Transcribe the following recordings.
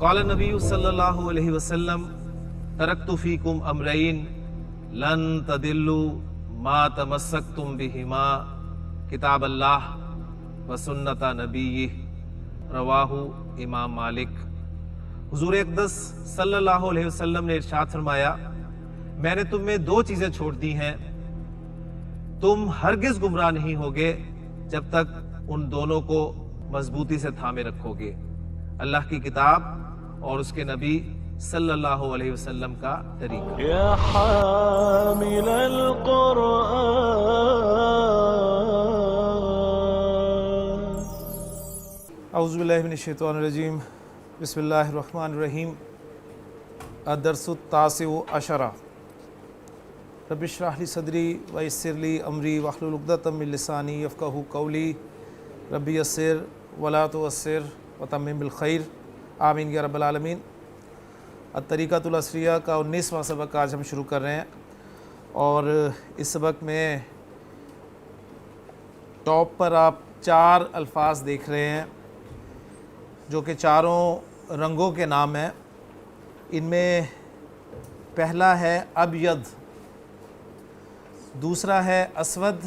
قال نبی صلی اللہ علیہ وسلم ترکت فیکم امرین لن تدلوا ما تمسکتم بہما کتاب اللہ و سنت نبیہ رواہ امام مالک۔ حضور اقدس صلی اللہ علیہ وسلم نے ارشاد فرمایا، میں نے تم میں دو چیزیں چھوڑ دی ہیں، تم ہرگز گمراہ نہیں ہوگے جب تک ان دونوں کو مضبوطی سے تھامے رکھو گے، اللہ کی کتاب اور اس کے نبی صلی اللہ علیہ وسلم کا طریقہ۔ یا حامل القرآن۔ اعوذ باللہ من الشیطان الرجیم، بسم اللہ الرحمن الرحیم۔ الدرس التاسع عشر۔ رب اشرح لی صدری ویسر لی امری واحلل عقدۃ من لسانی یفقہوا قولی رب یسر ولا تعسر وتمم بالخیر آمین یا رب العالمین۔ الطریقۃ العصریہ کا 19واں سبق آج ہم شروع کر رہے ہیں، اور اس سبق میں ٹاپ پر آپ 4 الفاظ دیکھ رہے ہیں جو کہ چاروں رنگوں کے نام ہیں۔ ان میں پہلا ہے ابید، دوسرا ہے اسود،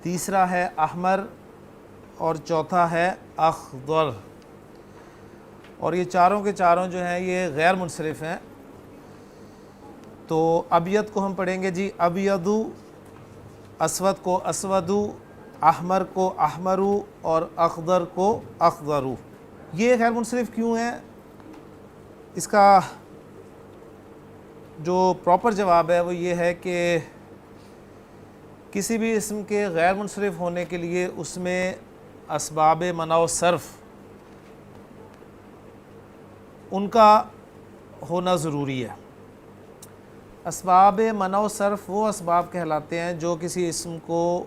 تیسرا ہے احمر اور چوتھا ہے اخضر۔ اور یہ چاروں کے چاروں جو ہیں یہ غیر منصرف ہیں۔ تو ابید کو ہم پڑھیں گے جی ابیدو، اسود کو اسودو، احمر کو احمرو اور اخضر کو اخضرو۔ یہ غیر منصرف کیوں ہیں؟ اس کا جو پراپر جواب ہے وہ یہ ہے کہ کسی بھی اسم کے غیر منصرف ہونے کے لیے اس میں اسباب منع و صرف ان کا ہونا ضروری ہے۔ اسباب منع و صرف وہ اسباب کہلاتے ہیں جو کسی اسم کو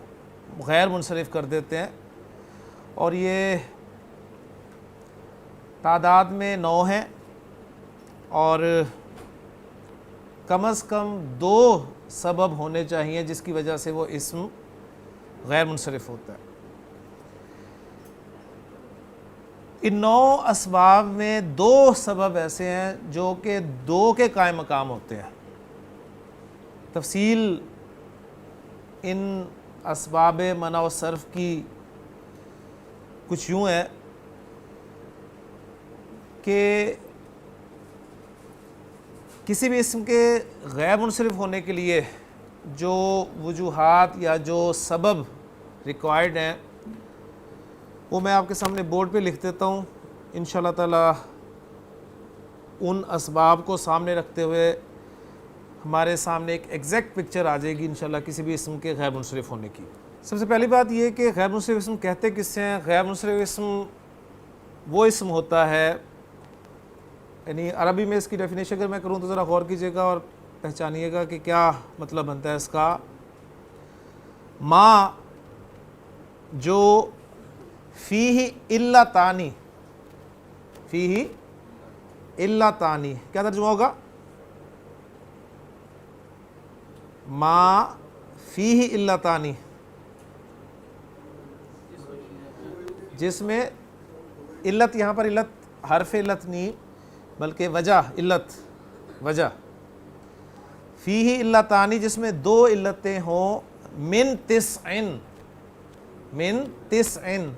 غیر منصرف کر دیتے ہیں، اور یہ تعداد میں 9 ہیں، اور کم از کم 2 سبب ہونے چاہیے جس کی وجہ سے وہ اسم غیر منصرف ہوتا ہے۔ ان 9 اسباب میں 2 سبب ایسے ہیں جو کہ 2 کے قائم مقام ہوتے ہیں۔ تفصیل ان اسباب منع و صرف کی کچھ یوں ہے کہ کسی بھی اسم کے غیر منصرف ہونے کے لیے جو وجوہات یا جو سبب ریکوائرڈ ہیں وہ میں آپ کے سامنے بورڈ پہ لکھ دیتا ہوں۔ انشاءاللہ تعالی ان اسباب کو سامنے رکھتے ہوئے ہمارے سامنے ایک ایگزیکٹ پکچر آ جائے گی انشاءاللہ کسی بھی اسم کے غیر منصرف ہونے کی۔ سب سے پہلی بات یہ کہ غیر منصرف اسم کہتے کس سے ہیں؟ غیر منصرف اسم وہ اسم ہوتا ہے، یعنی عربی میں اس کی ڈیفینیشن اگر میں کروں تو ذرا غور کیجیے گا اور پہچانیے گا کہ کیا مطلب بنتا ہے اس کا۔ ما جو فیہ علتانی، فیہ علتانی کیا ترجمہ ہوگا؟ ما فیہ علتانی، جس میں علت، یہاں پر علت حرف علت نہیں بلکہ وجہ، علت وجہ، فیہ علتانی جس میں 2 علتیں ہوں، من تسعن، من تسعن،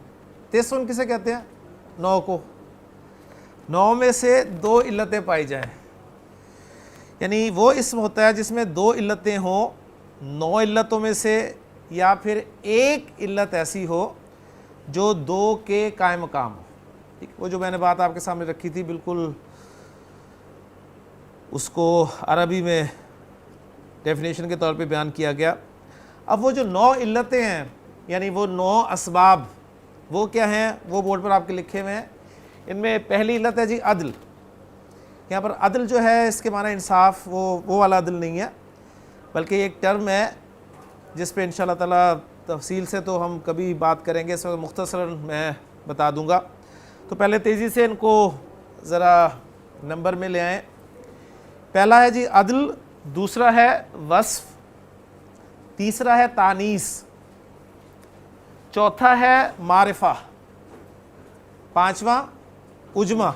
تسعن کسے کہتے ہیں؟ 9 کو، 9 میں سے 2 علتیں پائی جائیں، یعنی وہ اسم ہوتا ہے جس میں 2 علتیں ہوں، 9 علتوں میں سے، یا پھر 1 علت ایسی ہو جو 2 کے قائم مقام ہو۔ وہ جو میں نے بات آپ کے سامنے رکھی تھی بالکل اس کو عربی میں ڈیفینیشن کے طور پہ بیان کیا گیا۔ اب وہ جو 9 علتیں ہیں یعنی وہ 9 اسباب وہ کیا ہیں؟ وہ بورڈ پر آپ کے لکھے ہوئے ہیں۔ ان میں پہلی علت ہے جی عدل۔ یہاں پر عدل جو ہے اس کے معنی انصاف، وہ والا عدل نہیں ہے بلکہ ایک ٹرم ہے جس پہ انشاءاللہ تعالی تفصیل سے تو ہم کبھی بات کریں گے، اس وقت مختصراً میں بتا دوں گا۔ تو پہلے تیزی سے ان کو ذرا نمبر میں لے آئیں۔ پہلا ہے جی عدل، دوسرا ہے وصف، تیسرا ہے تانیث، چوتھا ہے معرفہ، پانچواں اجمہ،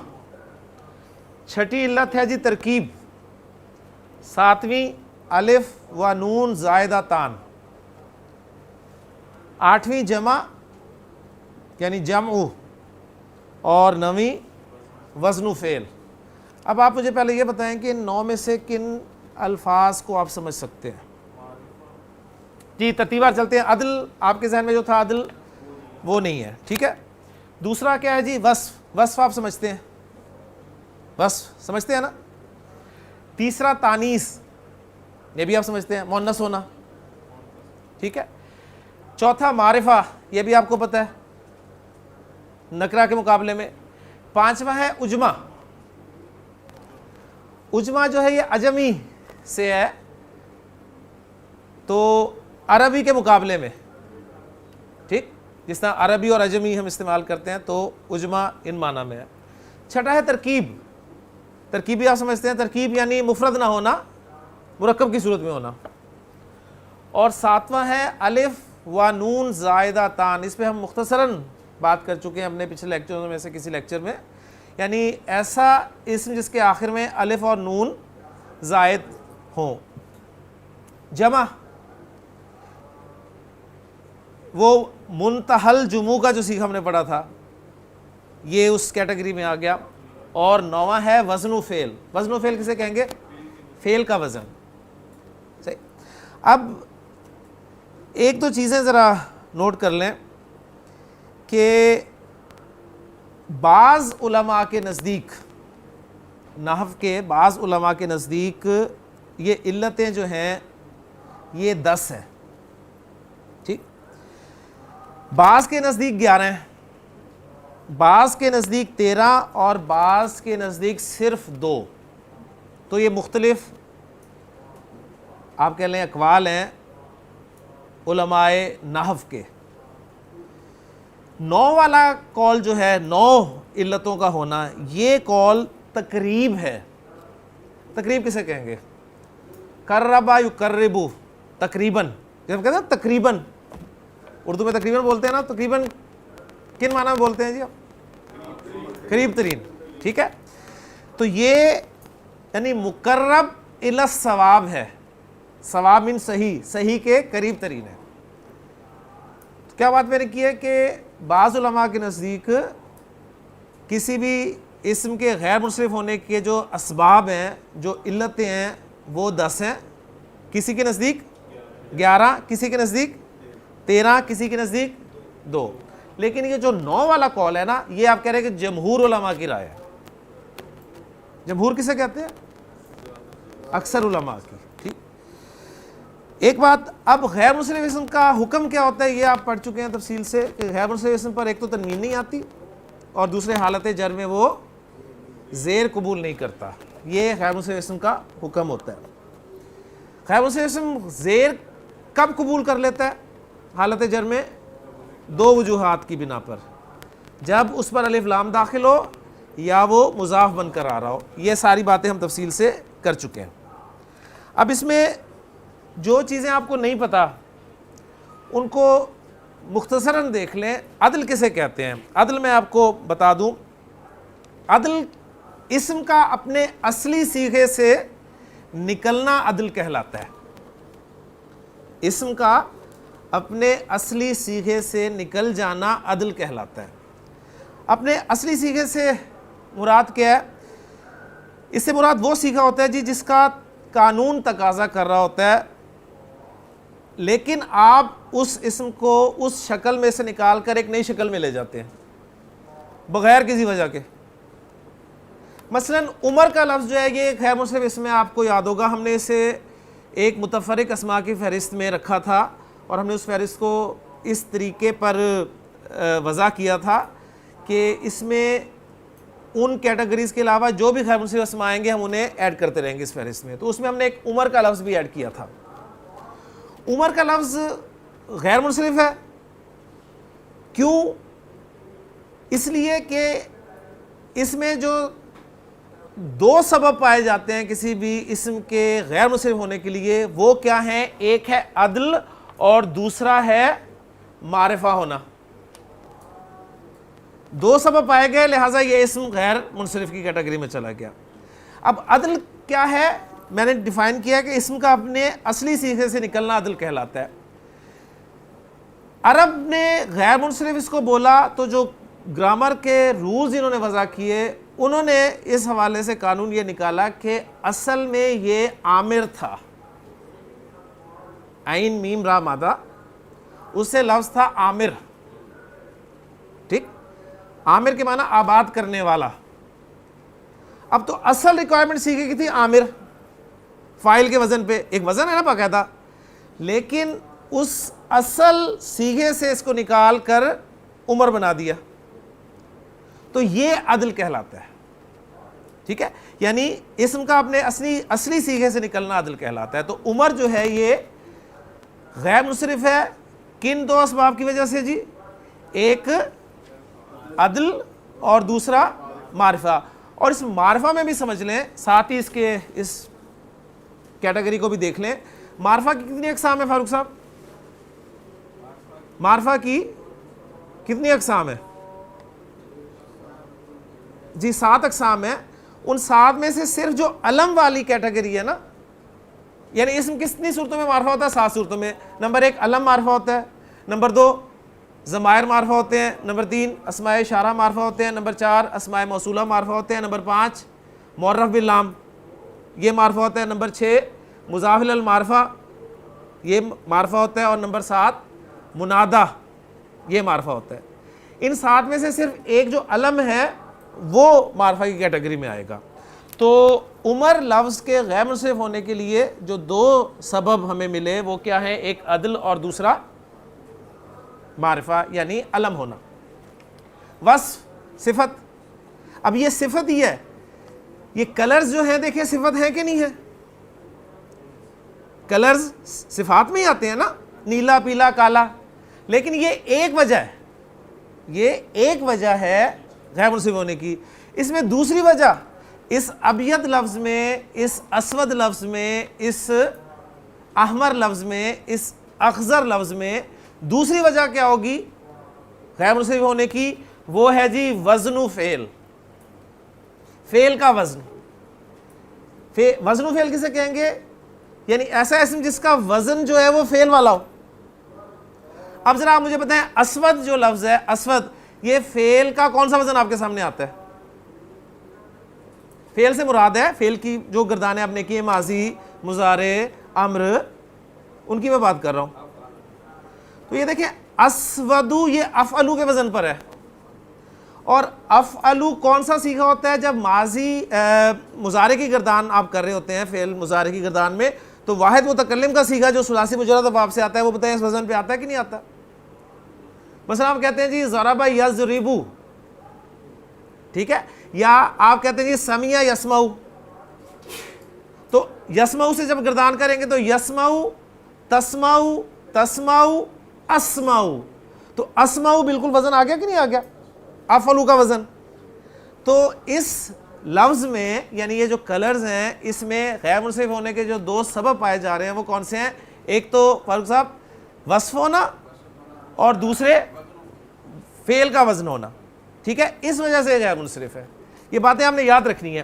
چھٹی علت ہے جی ترکیب، ساتویں الف و نون زائدہ تان، آٹھویں جمع یعنی جمع، اور نویں وزن و فعل۔ اب آپ مجھے پہلے یہ بتائیں کہ ان 9 میں سے کن الفاظ کو آپ سمجھ سکتے ہیں؟ جی ترتیبار چلتے ہیں۔ عدل آپ کے ذہن میں جو تھا عدل وہ نہیں ہے، ٹھیک ہے۔ دوسرا کیا ہے جی؟ وصف، وصف آپ سمجھتے ہیں، وصف سمجھتے ہیں نا۔ تیسرا تانیث، یہ بھی آپ سمجھتے ہیں، مؤنث ہونا، ٹھیک ہے۔ چوتھا معرفہ، یہ بھی آپ کو پتہ ہے نکرہ کے مقابلے میں۔ پانچواں ہے اجمہ، اجمہ جو ہے یہ عجمی سے ہے تو عربی کے مقابلے میں، ٹھیک، جس طرح عربی اور عجمی ہم استعمال کرتے ہیں تو اجمہ ان معنی میں ہے۔ چھٹا ہے ترکیب، ترکیب بھی آپ سمجھتے ہیں، ترکیب یعنی مفرد نہ ہونا، مرکب کی صورت میں ہونا۔ اور ساتواں ہے الف و نون زائدہ تان، اس پہ ہم مختصراً بات کر چکے ہیں اپنے پچھلے لیکچروں میں سے کسی لیکچر میں، یعنی ایسا اسم جس کے آخر میں الف اور نون زائد ہوں۔ جمع، وہ منتہل جموع کا جو سیکھ ہم نے پڑھا تھا یہ اس کیٹیگری میں آ گیا۔ اور نواں ہے وزن و فعل، وزن و فعل کسے کہیں گے؟ فعل کا وزن، صحیح۔ اب ایک دو چیزیں ذرا نوٹ کر لیں کہ بعض علماء کے نزدیک، نحو کے بعض علماء کے نزدیک یہ علتیں جو ہیں یہ 10 ہیں، ٹھیک، بعض کے نزدیک 11 ہیں، بعض کے نزدیک 13 اور بعض کے نزدیک صرف 2۔ تو یہ مختلف آپ کہہ لیں اقوال ہیں علماء نحو کے۔ 9 والا قول جو ہے، 9 علتوں کا ہونا، یہ قول تقریب ہے۔ تقریب کسے کہیں گے؟ قربا یقربو، تقریباً، جب کہتے ہیں تقریباً، اردو میں تقریباً بولتے ہیں نا، تقریباً کن معنی میں بولتے ہیں جی آپ؟ قریب ترین، ٹھیک ہے۔ تو یہ یعنی مقرب الی الصواب ہے، صواب من صحیح، صحیح کے قریب ترین ہے۔ تو کیا بات میں نے کی ہے کہ بعض علماء کے نزدیک کسی بھی اسم کے غیر منصرف ہونے کے جو اسباب ہیں، جو علتیں ہیں، وہ 10 ہیں، کسی کے نزدیک 11، کسی کے نزدیک 13، کسی کے نزدیک 2۔ لیکن یہ جو 9 والا قول ہے نا، یہ آپ کہہ رہے ہیں کہ جمہور علماء کی رائے ہے۔ جمہور کسے کہتے ہیں؟ اکثر علماء کی، ٹھیک۔ ایک بات، اب غیر منصرف اسم کا حکم کیا ہوتا ہے یہ آپ پڑھ چکے ہیں تفصیل سے، کہ غیر منصرف اسم پر ایک تو تنوین نہیں آتی اور دوسرے حالت جر میں وہ زیر قبول نہیں کرتا، یہ غیر منصرف اسم کا حکم ہوتا ہے۔ غیر منصرف اسم زیر کب قبول کر لیتا ہے حالت جر میں؟ 2 وجوہات کی بنا پر، جب اس پر الف لام داخل ہو یا وہ مضاف بن کر آ رہا ہو۔ یہ ساری باتیں ہم تفصیل سے کر چکے ہیں۔ اب اس میں جو چیزیں آپ کو نہیں پتہ ان کو مختصراً دیکھ لیں۔ عدل کسے کہتے ہیں؟ عدل میں آپ کو بتا دوں، عدل اسم کا اپنے اصلی صیغے سے نکلنا عدل کہلاتا ہے۔ اسم کا اپنے اصلی صیغے سے نکل جانا عدل کہلاتا ہے۔ اپنے اصلی صیغے سے مراد کیا ہے؟ اس سے مراد وہ صیغہ ہوتا ہے جی جس کا قانون تقاضا کر رہا ہوتا ہے، لیکن آپ اس اسم کو اس شکل میں سے نکال کر ایک نئی شکل میں لے جاتے ہیں بغیر کسی وجہ کے۔ مثلا عمر کا لفظ جو ہے یہ غیر منصرف اسم ہے، آپ کو یاد ہوگا ہم نے اسے ایک متفرق اسماء کی فہرست میں رکھا تھا اور ہم نے اس فہرست کو اس طریقے پر وضع کیا تھا کہ اس میں ان کیٹیگریز کے علاوہ جو بھی غیر منصرف اسم آئیں گے ہم انہیں ایڈ کرتے رہیں گے اس فہرست میں۔ تو اس میں ہم نے ایک عمر کا لفظ بھی ایڈ کیا تھا۔ عمر کا لفظ غیر منصرف ہے، کیوں؟ اس لیے کہ اس میں جو 2 سبب پائے جاتے ہیں کسی بھی اسم کے غیر منصرف ہونے کے لیے، وہ کیا ہیں؟ ایک ہے عدل اور دوسرا ہے معرفہ ہونا۔ 2 سبب پائے گئے، لہٰذا یہ اسم غیر منصرف کی کیٹیگری میں چلا گیا۔ اب عدل کیا ہے میں نے ڈیفائن کیا کہ اسم کا اپنے اصلی صیغے سے نکلنا عدل کہلاتا ہے. عرب نے غیر منصرف اس کو بولا تو جو گرامر کے رولز انہوں نے وضع کیے انہوں نے اس حوالے سے قانون یہ نکالا کہ اصل میں یہ عامر تھا, عین میم را مادہ, اس سے لفظ تھا عامر. ٹھیک, عامر کے معنی آباد کرنے والا. اب تو اصل ریکوائرمنٹ سیکھے کی تھی عامر, فائل کے وزن پہ, ایک وزن ہے نا باقاعدہ, لیکن اس اصل سیغے سے اس کو نکال کر عمر بنا دیا, تو یہ عدل کہلاتا ہے. ٹھیک ہے, یعنی اسم کا اپنے اصلی سیغے سے نکلنا عدل کہلاتا ہے. تو عمر جو ہے یہ غیر منصرف ہے, کن دو اسباب کی وجہ سے جی؟ ایک عدل اور دوسرا معرفہ. اور اس معرفہ میں بھی سمجھ لیں, ساتھ ہی اس کے اس کیٹیگری کو بھی دیکھ لیں, معرفہ کی کتنی اقسام ہے فاروق صاحب؟ معرفہ کی کتنی اقسام ہے جی؟ 7 اقسام ہیں. ان 7 میں سے صرف جو علم والی کیٹیگری ہے نا, یعنی اسم کتنی صورتوں میں معرفہ ہوتا ہے؟ 7 صورتوں میں. نمبر 1 علم معرفہ ہوتا ہے, نمبر 2 ضمائر معرفہ ہوتے ہیں, نمبر 3 اسماء اشارہ معرفہ ہوتے ہیں, نمبر 4 اسماء موصولہ معرفہ ہوتے ہیں, نمبر 5 معرف باللام یہ معرفہ ہوتا ہے, نمبر 6 مضاف الی المعرفہ یہ معرفہ ہوتا ہے, اور نمبر 7 منادہ یہ معرفہ ہوتا ہے. ان 7 میں سے صرف ایک جو علم ہے وہ معرفہ کی کیٹیگری میں آئے گا. تو عمر لفظ کے غیر منصرف ہونے کے لیے جو 2 سبب ہمیں ملے وہ کیا ہے؟ ایک عدل اور دوسرا معرفہ یعنی علم ہونا. وصف صفت, اب یہ صفت ہی ہے, یہ کلرز جو ہیں دیکھیں صفت ہے کہ نہیں ہے؟ کلرز صفات میں ہی آتے ہیں نا, نیلا پیلا کالا, لیکن یہ ایک وجہ ہے, یہ ایک وجہ ہے غیر منصرف ہونے کی. اس میں دوسری وجہ اس ابیض لفظ میں, اس اسود لفظ میں, اس احمر لفظ میں, اس اخضر لفظ میں دوسری وجہ کیا ہوگی غیر منصرف ہونے کی؟ وہ ہے جی وزن و فعل, فعل کا وزن. وزن و فعل کسے کہیں گے؟ یعنی ایسا اسم جس کا وزن جو ہے وہ فعل والا ہو. اب ذرا آپ مجھے بتائیں, اسود جو لفظ ہے, اسود, یہ فعل کا کون سا وزن آپ کے سامنے آتا ہے؟ فعل سے مراد ہے فعل کی جو گردانیں آپ نے کی, ماضی, مضارع, امر, ان کی میں بات کر رہا ہوں. تو یہ دیکھیں اسودو یہ افعلو کے وزن پر ہے, اور افعلو کون سا صیغہ ہوتا ہے؟ جب ماضی مضارع کی گردان آپ کر رہے ہوتے ہیں, فعل مضارع کی گردان میں, تو واحد متکلم کا صیغہ جو ثلاثی مجرد ابواب سے آتا ہے وہ بتائیں اس وزن پہ آتا ہے کہ نہیں آتا؟ مثلا آپ کہتے ہیں جی ضرب یضرب, ٹھیک ہے, یا آپ کہتے ہیں جی سمع یسمع, تو یسمع سے جب گردان کریں گے تو یسمع, تسمع, تسمع, اسمع, تو اسمع بالکل وزن آ گیا کہ نہیں آ گیا؟ افعلو کا وزن. تو اس لفظ میں یعنی یہ جو کلرز ہیں اس میں غیر منصرف ہونے کے جو 2 سبب پائے جا رہے ہیں وہ کون سے ہیں؟ ایک تو فاروق صاحب وصف ہونا, اور دوسرے فعل کا وزن ہونا. ٹھیک ہے, اس وجہ سے غیر منصرف ہے. یہ باتیں آپ نے یاد رکھنی ہیں.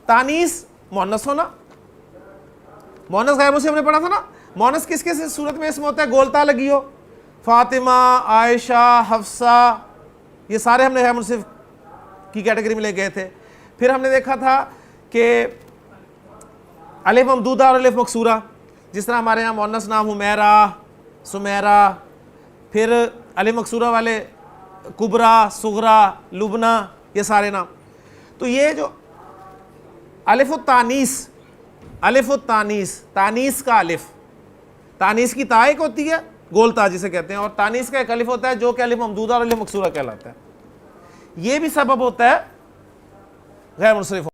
تانیث مؤنث ہونا, مؤنث غیر منصرف نے پڑھا تھا نا, مؤنث کس کس صورت میں اسم ہوتا ہے؟ گولتا لگی ہو, فاطمہ, عائشہ, حفصہ, یہ سارے ہم نے غیر منصرف کی کیٹیگری میں لے گئے تھے. پھر ہم نے دیکھا تھا کہ الف ممدودہ اور الف مکسورہ, جس طرح ہمارے یہاں مؤنث نام حمیرہ, سمیرہ, پھر الف مکسورہ والے کبرا, صغرا, لبنہ, یہ سارے نام. تو یہ جو الف التانیث, الف التانیث, تانیث کا الف, تانیث کی تا ایک ہوتی ہے گول تا جسے کہتے ہیں, اور تانیث کا ایک الف ہوتا ہے جو کہ الف ممدودہ اور الف مکسورہ کہلاتا ہے. یہ بھی سبب ہوتا ہے غیر منصرف.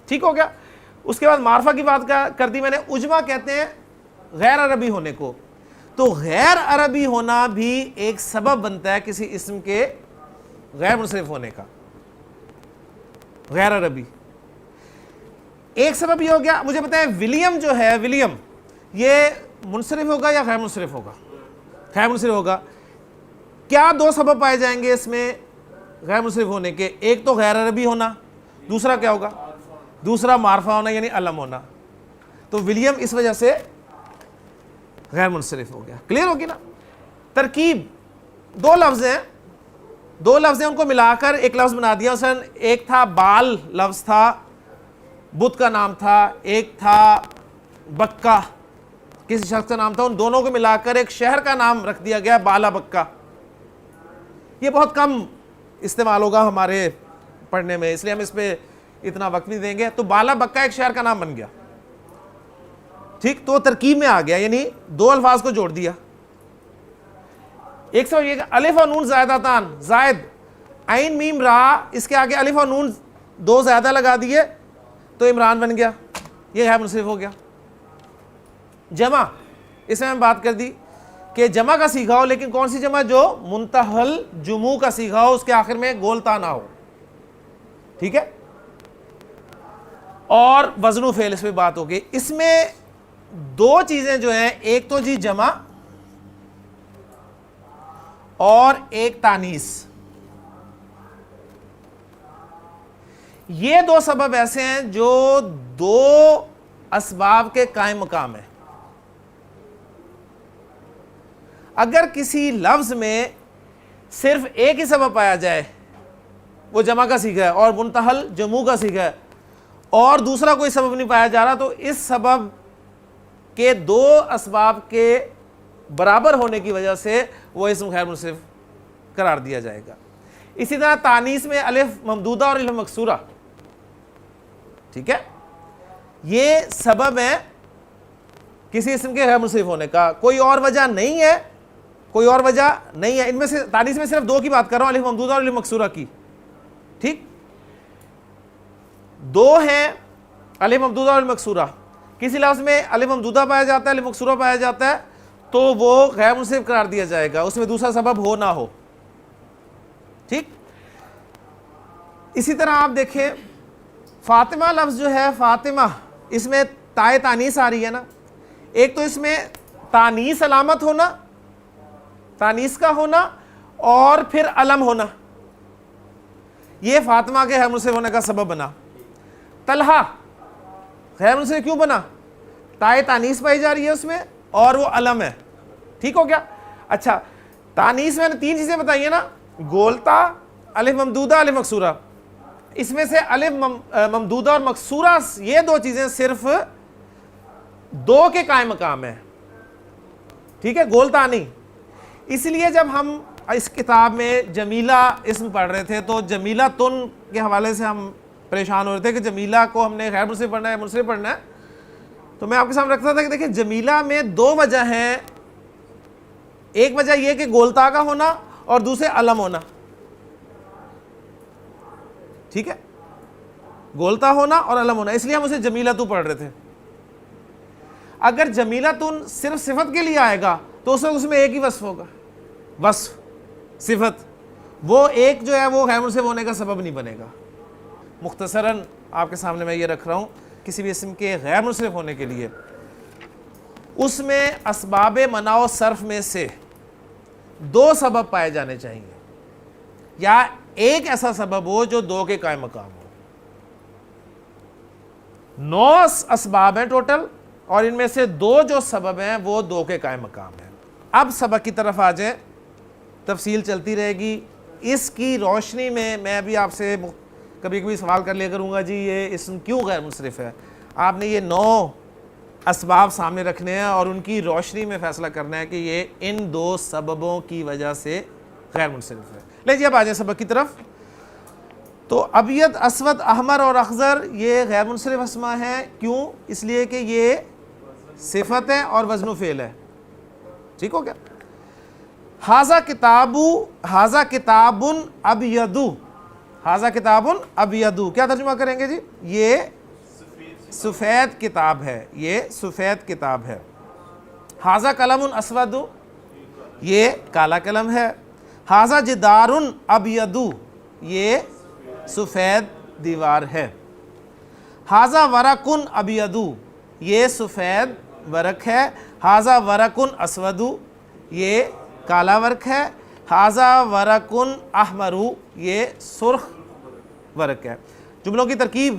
ٹھیک ہو گیا. اس کے بعد معرفہ کی بات کر دی میں نے. عجمہ کہتے ہیں غیر عربی ہونے کو. تو غیر عربی ہونا بھی ایک سبب بنتا ہے کسی اسم کے غیر منصرف ہونے کا. غیر عربی ایک سبب یہ ہو گیا. مجھے بتائیں ولیم جو ہے, ولیم یہ منصرف ہوگا یا غیر منصرف ہوگا؟ غیر منصرف ہوگا. کیا 2 سبب پائے جائیں گے اس میں غیر منصرف ہونے کے؟ ایک تو غیر عربی ہونا, دوسرا کیا ہوگا؟ دوسرا معرفہ ہونا یعنی علم ہونا. تو ولیم اس وجہ سے غیر منصرف ہو گیا. کلیئر ہوگی نا؟ ترکیب دو لفظ ہیں ان کو ملا کر ایک لفظ بنا دیا. مثلا ایک تھا بال لفظ تھا, بت کا نام تھا, ایک تھا بکا کسی شخص کا نام تھا, ان دونوں کو ملا کر ایک شہر کا نام رکھ دیا گیا بالا بکا. یہ بہت کم استعمال ہوگا ہمارے پڑھنے میں, اس لیے ہم اس پہ اتنا وقت نہیں دیں گے. تو بالا بکا ایک شہر کا نام بن گیا. ٹھیک, تو ترکیب میں آ گیا, یعنی دو الفاظ کو جوڑ دیا. ایک سو یہ الف اور نون زائدتان, زائد عین میم را, اس کے آگے الف اور نون دو زیادہ لگا دیے تو عمران بن گیا, یہ غیر منصرف ہو گیا. جمع, اس میں ہم بات کر دی کہ جمع کا سیکھا ہو, لیکن کون سی جمع؟ جو منتہل جموع کا سیکھا ہو, اس کے آخر میں گولتا نہ ہو. ٹھیک ہے, اور وزن و فعل اس پہ بات ہوگی. اس میں دو چیزیں جو ہیں, ایک تو جی جمع اور ایک تانیث. یہ دو سبب ایسے ہیں جو دو اسباب کے قائم مقام ہیں. اگر کسی لفظ میں صرف ایک ہی سبب پایا جائے, وہ جمع کا سیکھا ہے اور منتہل جموع کا سیکھا ہے, اور دوسرا کوئی سبب نہیں پایا جا رہا, تو اس سبب کے دو اسباب کے برابر ہونے کی وجہ سے وہ اسم غیر منصرف قرار دیا جائے گا. اسی طرح تانیث میں الف ممدودہ اور الف مکسورہ, ٹھیک ہے, یہ سبب ہے کسی اسم کے غیر منصرف ہونے کا, کوئی اور وجہ نہیں ہے, کوئی اور وجہ نہیں ہے. ان میں سے تانیث میں صرف دو کی بات کر رہا ہوں, الف ممدودہ اور الف مکسورہ کی. ٹھیک, دو ہیں الف ممدودہ اور الف مکسورہ. کسی لفظ میں الف ممدودہ پایا جاتا ہے, الف مکسورہ پایا جاتا ہے, تو وہ غیر منصرف قرار دیا جائے گا, اس میں دوسرا سبب ہو نہ ہو. ٹھیک, اسی طرح آپ دیکھیں فاطمہ لفظ جو ہے, فاطمہ, اس میں تائے تانیث آ رہی ہے نا. ایک تو اس میں تانیث علامت ہونا, تانیث کا ہونا, اور پھر علم ہونا, یہ فاطمہ کے غیر منصرف ہونے کا سبب بنا. طلحہ غیر منصرف کیوں بنا؟ تائے تانیث پائی جا رہی ہے اس میں, اور وہ علم ہے. ٹھیک ہو گیا؟ اچھا, تانیث میں نے تین چیزیں بتائی ہیں نا, گولتا, الف ممدودہ, الف مکسورہ. اس میں سے الف ممدودہ اور مکسورہ, یہ دو چیزیں صرف دو کے قائم مقام ہیں. ٹھیک ہے, گولتا نہیں. اس لیے جب ہم اس کتاب میں جمیلہ اسم پڑھ رہے تھے تو جمیلہ تن کے حوالے سے ہم پریشان ہو رہے تھے کہ جمیلہ کو ہم نے غیر منصرف پڑھنا ہے, منصرف پڑھنا ہے. تو میں آپ کے سامنے رکھتا تھا کہ دیکھیں جمیلہ میں دو وجہ ہیں. ایک وجہ یہ کہ گولتا کا ہونا, اور دوسرے علم ہونا. ٹھیک ہے, گولتا ہونا اور علم ہونا, اس لیے ہم اسے جمیلہ تو پڑھ رہے تھے. اگر جمیلہ تن صرف صفت کے لیے آئے گا تو اس میں ایک ہی وصف ہوگا, وصف, صفت. وہ ایک جو ہے وہ غیر منصرف ہونے کا سبب نہیں بنے گا. مختصراً آپ کے سامنے میں یہ رکھ رہا ہوں, کسی بھی اسم کے غیر منصرف ہونے کے لیے اس میں اسباب منع و صرف میں سے دو سبب پائے جانے چاہیے, یا ایک ایسا سبب ہو جو دو کے قائم مقام ہو. 9 اسباب ہیں ٹوٹل, اور ان میں سے دو جو سبب ہیں وہ دو کے قائم مقام ہیں. اب سبق کی طرف آ جائیں, تفصیل چلتی رہے گی. اس کی روشنی میں میں ابھی آپ سے کبھی کبھی سوال کر لیا کروں گا, جی یہ اسم کیوں غیر منصرف ہے. آپ نے یہ 9 اسباب سامنے رکھنے ہیں اور ان کی روشنی میں فیصلہ کرنا ہے کہ یہ ان دو سببوں کی وجہ سے غیر منصرف ہے. لیجیے اب آ جائیں سبق کی طرف. تو ابیض, اسود, احمر اور اخضر یہ غیر منصرف اسما ہیں. کیوں؟ اس لیے کہ یہ صفت ہے اور وزن و فعل ہے. ٹھیک ہو گیا؟ ھذا کتاب ابیض, ھذا کتاب ابیض کیا ترجمہ کریں گے جی؟ یہ سفید کتاب ہے, یہ سفید کتاب ہے. ھذا قلم اسود, یہ کالا قلم ہے. ھذا جدار ابیض, یہ سفید دیوار ہے. ھذا ورق ابیض, یہ سفید ورق ہے. ھذا ورق اسود, یہ کالا ورق ہے. ھذا ورق احمر, یہ سرخ ورق ہے. جملوں کی ترکیب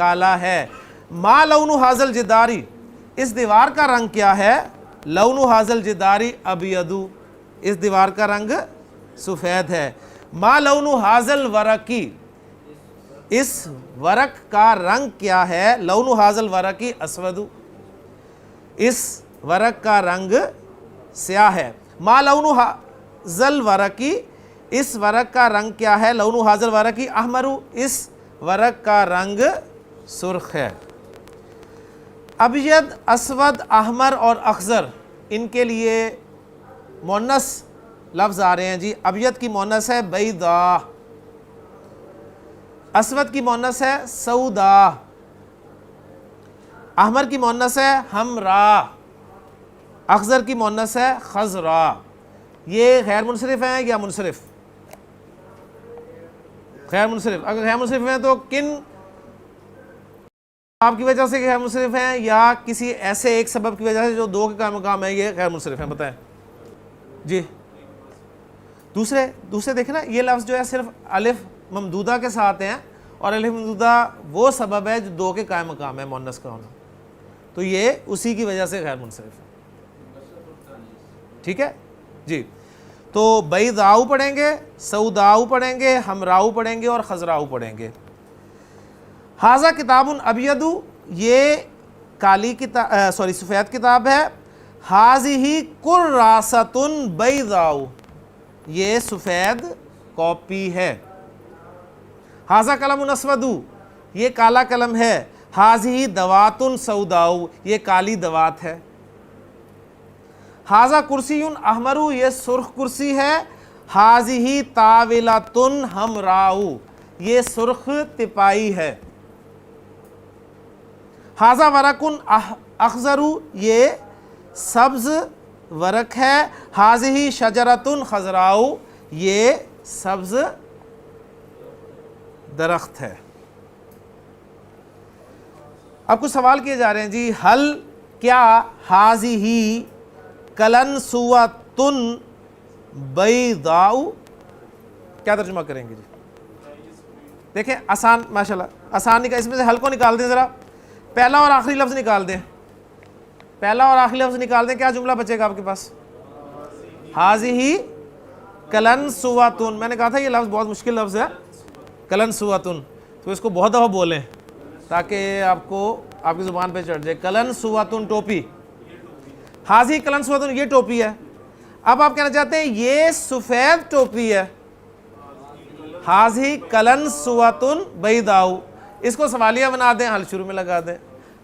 کالا ہے. ما لون حاضل جداری, اس دیوار کا رنگ کیا ہے؟ لون حاضل جداری ابیض, اس دیوار کا رنگ سفید ہے. ما لون حاضل ورقی, اس ورق کا رنگ کیا ہے؟ لون حاضل ورقی اسود, اس ورق کا رنگ سیاہ ہے. ما لون حاضل ورقی, اس ورق کا رنگ کیا ہے؟ لون حاضل ورقی احمر, اس ورق کا رنگ سرخ ہے. ابیض, اسود, احمر اور اخضر, ان کے لیے مؤنث لفظ آ رہے ہیں جی. ابیض کی مؤنث ہے بیضاء, اسود کی مؤنث ہے سوداء, احمر کی مؤنث ہے حمراء, اخضر کی مؤنث ہے خضراء. یہ غیر منصرف ہیں یا منصرف؟ غیر منصرف. اگر غیر منصرف ہیں تو کن آپ کی وجہ سے غیر منصرف ہیں یا کسی ایسے ایک سبب کی وجہ سے جو دو کے قائم مقام ہے یہ غیر منصرف ہیں؟ بتائیں جی. دوسرے دیکھیں نا, یہ لفظ جو ہے صرف الف ممدودہ کے ساتھ ہیں, اور الف ممدودہ وہ سبب ہے جو دو کے قائم مقام ہے مؤنث کا ہونا, تو یہ اسی کی وجہ سے غیر منصرف ہے. ٹھیک ہے جی. تو بیضاء پڑھیں گے, سوداء پڑھیں گے, حمراء پڑھیں گے اور خضراء پڑھیں گے. ھذا کتاب ابیض, یہ کالی کتاب سفید کتاب ہے. ھذہ کراسۃ بیضاء, یہ سفید کاپی ہے. ھذا قلم اسود, یہ کالا قلم ہے. ھذہ دوات سوداء, یہ کالی دوات ہے. ھذا کرسی احمر, یہ سرخ کرسی ہے. ھذہ طاولۃ حمراء, یہ سرخ تپائی ہے. ھذا ورق اخضر, یہ سبز ورق ہے. ھذہ شجرۃ خضراء, یہ سبز درخت ہے. اب کچھ سوال کیے جا رہے ہیں جی. حل, کیا ھذہ کلنسوۃ بیضاء, کیا ترجمہ کریں گے جی؟ دیکھیں آسان, ماشاءاللہ آسان نکال, اس میں سے حل کو نکال دیں ذرا. پہلا اور آخری لفظ نکال دیں, پہلا اور آخری لفظ نکال دیں, کیا جملہ بچے گا آپ کے پاس؟ ھذہ کلنسوۃ. میں نے کہا تھا یہ لفظ بہت مشکل لفظ ہے کلنسوۃ, تو اس کو بہت دفعہ بولیں تاکہ آپ کو آپ کی زبان پہ چڑھ جائے. کلنسوۃ ٹوپی, ھذہ کلنسوۃ یہ ٹوپی ہے. اب آپ کہنا چاہتے ہیں یہ سفید ٹوپی ہے. ھذہ کلنسوۃ بیضاء, اس کو سوالیہ بنا دیں, حل شروع میں لگا دیں.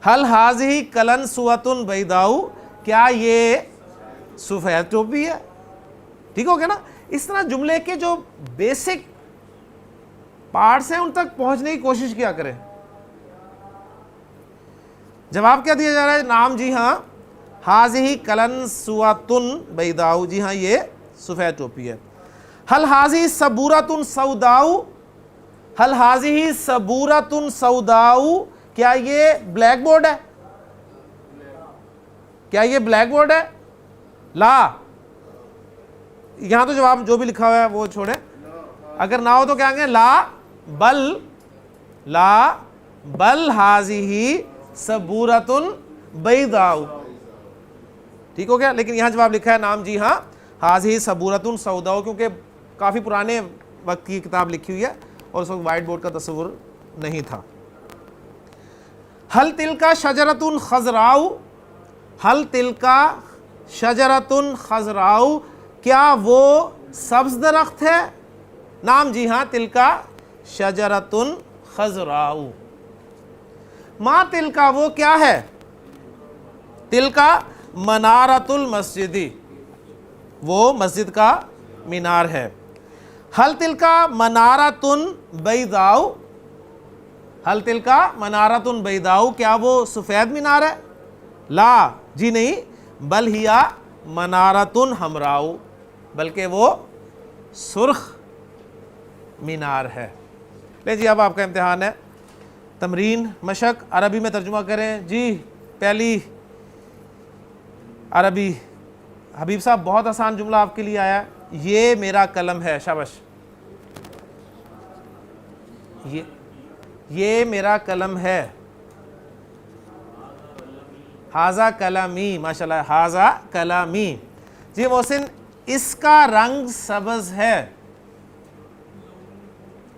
حل ھذہ کلنسوۃ بیضاء, کیا یہ سفید ٹوپی ہے؟ ٹھیک ہو گیا نا. اس طرح جملے کے جو بیسک پارٹس ہیں ان تک پہنچنے کی کوشش کیا کریں. جواب کیا دیا جا رہا ہے؟ نام جی ہاں, ھذہ کلنسوۃ بیضاء, جی ہاں یہ سفید ٹوپی ہے. حل ھذہ سبورۃ سوداء, حل ھذہ سبورۃ سوداء, کیا یہ بلیک بورڈ ہے؟ کیا یہ بلیک بورڈ ہے؟ لا, یہاں تو جواب جو بھی لکھا ہوا ہے وہ چھوڑیں. اگر نہ ہو تو کیا کہیں؟ لا بل ھذہ سبورۃ بیضاء. ٹھیک ہو گیا. لیکن یہاں جواب لکھا ہے نام جی ہاں ھذہ سبورۃ سوداء, کیونکہ کافی پرانے وقت کی کتاب لکھی ہوئی ہے اور اس وقت وائٹ بورڈ کا تصور نہیں تھا. حل تلک شجرۃ خضراء, حل تلک شجرۃ خضراء, کیا وہ سبز درخت ہے؟ نام جی ہاں تلک شجرۃ خضراء. ما تلک, وہ کیا ہے؟ تلک منارۃ المسجد, وہ مسجد کا مینار ہے. حل تلک منارۃ بیضاء, حل تلک منارۃ بیضاء, کیا وہ سفید مینار ہے؟ لا, جی نہیں. بل ہی منارۃ حمراء, بلکہ وہ سرخ مینار ہے. لے جی اب آپ کا امتحان ہے. تمرین مشق, عربی میں ترجمہ کریں جی. پہلی عربی, حبیب صاحب بہت آسان جملہ آپ کے لیے آیا, یہ میرا قلم ہے. شاباش. یہ میرا قلم ہے. ہاذا کلامی, ماشاءاللہ, ہاذا کلامی. جی محسن, اس کا رنگ سبز ہے.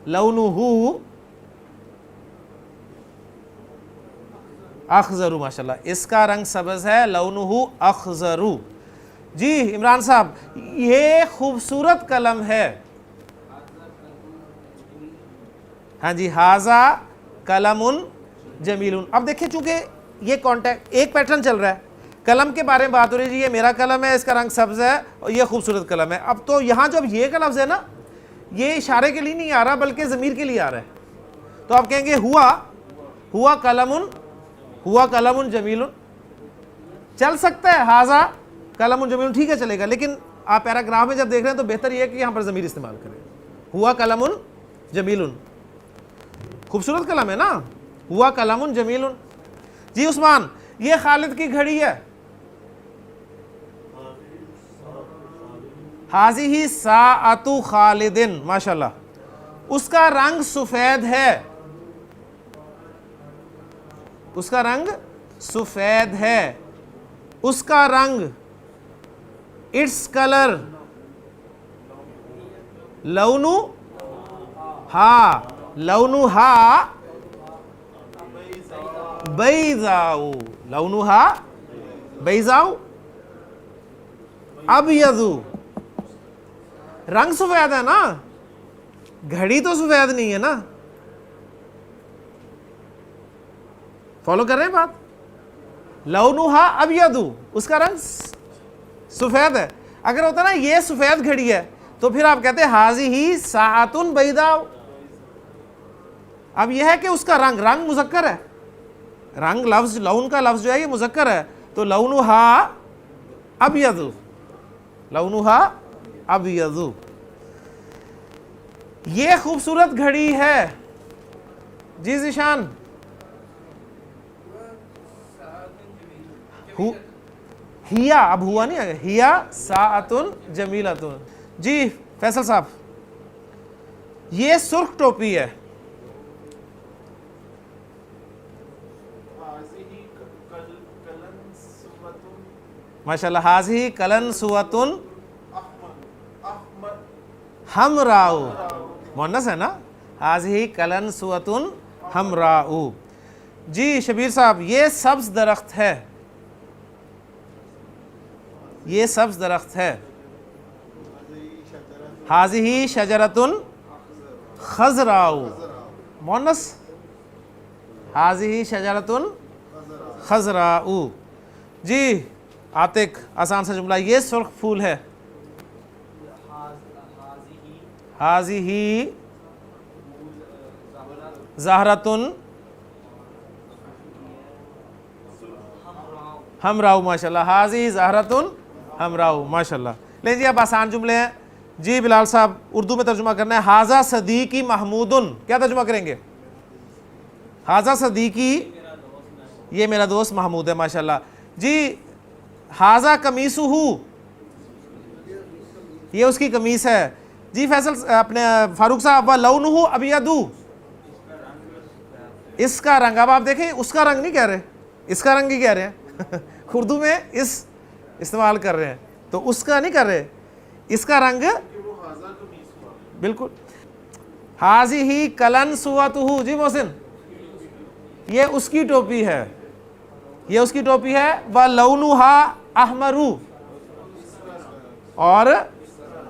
لونہ اخضر, ماشاءاللہ, اس کا رنگ سبز ہے. لونہ اخضر. جی عمران صاحب, یہ خوبصورت قلم ہے. ہاں جی, ہاذا قلم جمیل. اب دیکھیں چونکہ یہ کانٹیکٹ ایک پیٹرن چل رہا ہے, قلم کے بارے میں بات ہو رہی ہے, جی یہ میرا قلم ہے, اس کا رنگ سبز ہے اور یہ خوبصورت قلم ہے. اب تو یہاں جو اب یہ کا لفظ ہے نا, یہ اشارے کے لیے نہیں آ رہا بلکہ ضمیر کے لیے آ رہا ہے. تو آپ کہیں گے ہوا قلم جمیل. چل سکتا ہے ہاذا قلم جمیل, ٹھیک ہے چلے گا, لیکن آپ پیراگراف میں جب دیکھ رہے ہیں تو بہتر یہ ہے کہ یہاں پر ضمیر استعمال کریں. ہوا قلم جمیل, خوبصورت قلم ہے نا, ہوا قلم جمیل. جی عثمان, یہ خالد کی گھڑی ہے. ہاذہ ساعۃ خالد, ماشاءاللہ, اس کا رنگ سفید ہے. اس کا رنگ سفید ہے. اس کا رنگ, اٹس کلر, لونہا بیضاء, لونہا بیضاء ابیض. رنگ سفید ہے نا, گھڑی تو سفید نہیں ہے نا. فالو کر رہے ہیں بات؟ لونہا ابیض, اس کا رنگ سفید ہے. اگر ہوتا نا یہ سفید گھڑی ہے تو پھر آپ کہتے ہیں ہاذہ ساعۃ بیضاء. اب یہ ہے کہ اس کا رنگ مذکر ہے, رنگ لفظ, لون کا لفظ جو ہے یہ مذکر ہے, تو لونہا ابیض, لونہا ابیض. یہ خوبصورت گھڑی ہے. جی ذیشان, ہیا, اب ہوا نہیں آگے, ہیا ساعۃ جمیلۃ. جی فیصل صاحب, یہ سرخ ٹوپی ہے. ماشاءاللہ, ہاذہ قلنسوۃ حمراء, مؤنث ہے نا, ہاذہ قلنسوۃ حمراء. جی شبیر صاحب, یہ سبز درخت ہے. یہ سبز درخت ہے. ہاذہ شجرۃ خضراء, مؤنث, ہاذہ شجرۃ خضراء. جی عاتق, آسان سا جملہ, یہ سرخ پھول ہے. ہاذہ زہرۃ حمراء, ماشاءاللہ, ہاذہ زہرۃ حمراء, ماشاءاللہ. لیں جی اب آسان جملے ہیں. جی بلال صاحب, اردو میں ترجمہ کرنا ہے. ہاذا صدیقی محمود, کیا ترجمہ کریں گے؟ ہاذا صدیقی, یہ میرا دوست محمود ہے, ماشاءاللہ. جی ہاذا قمیصہ, یہ اس کی قمیص ہے. جی فیصل اپنے فاروق صاحب, لونہ ابیض, اس کا رنگ, اب آپ دیکھیں اس کا رنگ نہیں کہہ رہے, اس کا رنگ ہی کہہ رہے ہیں. اردو میں اس استعمال کر رہے ہیں تو اس کا نہیں کر رہے, اس کا رنگ, بالکل. ہاذہ قلنسوۃ, جی محسن, یہ اس کی ٹوپی ہے, یہ اس کی ٹوپی ہے. وَلَوْنُهَا أَحْمَرُ, اور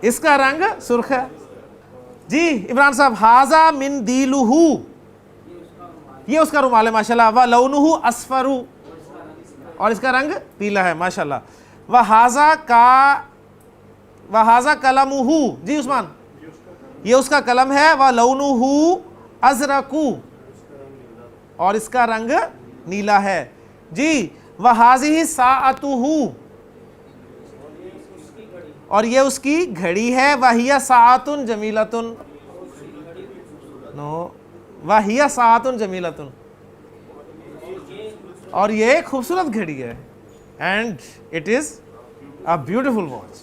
اس کا رنگ سرخ ہے. جی عمران صاحب, ہاذا مندیلہ, یہ اس کا رومال ہے, ماشاءاللہ. وَلَوْنُهُ أَصْفَرُ, اور اس کا رنگ پیلا ہے, ماشاءاللہ. وَهَذَا قَلَمُهُ, جی عثمان, یہ اس کا قلم ہے. وَلَوْنُهُ أَزْرَقُ, اور اس کا رنگ نیلا ہے. جی وَهَذِهِ سَاعَتُهُ, اور یہ اس کی گھڑی ہے. وَهِيَ سَاعَةٌ جَمِيلَةٌ, نو, وَهِيَ سَاعَةٌ جَمِيلَةٌ, اور یہ ایک خوبصورت گھڑی ہے. And it is a beautiful watch.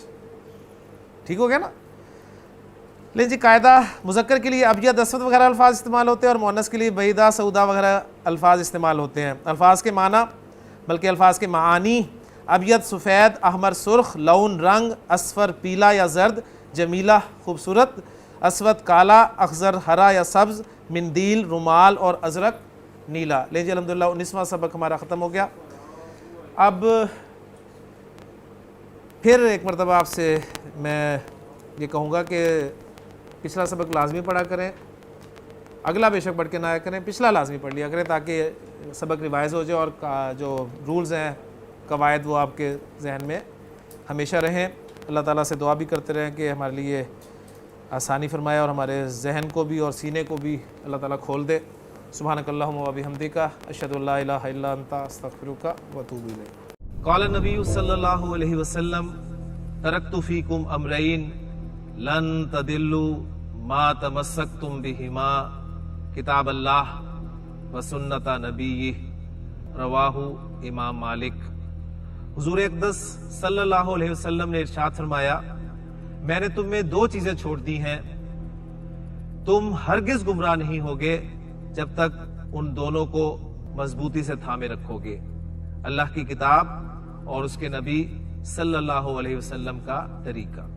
ٹھیک ہو گیا نا؟ لیکن جی قاعدہ مذکر کے لیے ابیض اسود وغیرہ الفاظ استعمال ہوتے ہیں اور مؤنث کے لیے بیضا سودا وغیرہ الفاظ استعمال ہوتے ہیں. الفاظ کے معنی بلکہ الفاظ کے معانی: ابیض سفید، احمر سرخ، لون رنگ، اصفر پیلا یا زرد، جمیلہ خوبصورت، اسود کالا، اخضر ہرا یا سبز، مندیل رومال اور ازرق نیلا. لے جی الحمدللہ 19واں سبق ہمارا ختم ہو گیا. اب پھر ایک مرتبہ آپ سے میں یہ کہوں گا کہ پچھلا سبق لازمی پڑھا کریں، اگلا بے شک پڑھ کے نہ آیا کریں، پچھلا لازمی پڑھ لیا کریں تاکہ سبق ریوائز ہو جائے اور جو رولز ہیں قواعد وہ آپ کے ذہن میں ہمیشہ رہیں. اللہ تعالیٰ سے دعا بھی کرتے رہیں کہ ہمارے لیے آسانی فرمائے اور ہمارے ذہن کو بھی اور سینے کو بھی اللہ تعالیٰ کھول دے. سبحانک اللہم و بحمدک، اشہد ان لا الہ الا انت، استغفرک و اتوب الیک. قال النبی صلی اللہ علیہ وسلم ترکت فیکم امرین لن تدلوا ما تمسکتم بہما کتاب اللہ و سنت نبیہ، رواہ امام مالک. حضور اقدس صلی اللہ علیہ وسلم نے ارشاد فرمایا، میں نے تم میں دو چیزیں چھوڑ دی ہیں، تم ہرگز گمراہ نہیں ہوگے جب تک ان دونوں کو مضبوطی سے تھامے رکھو گے، اللہ کی کتاب اور اس کے نبی صلی اللہ علیہ وسلم کا طریقہ.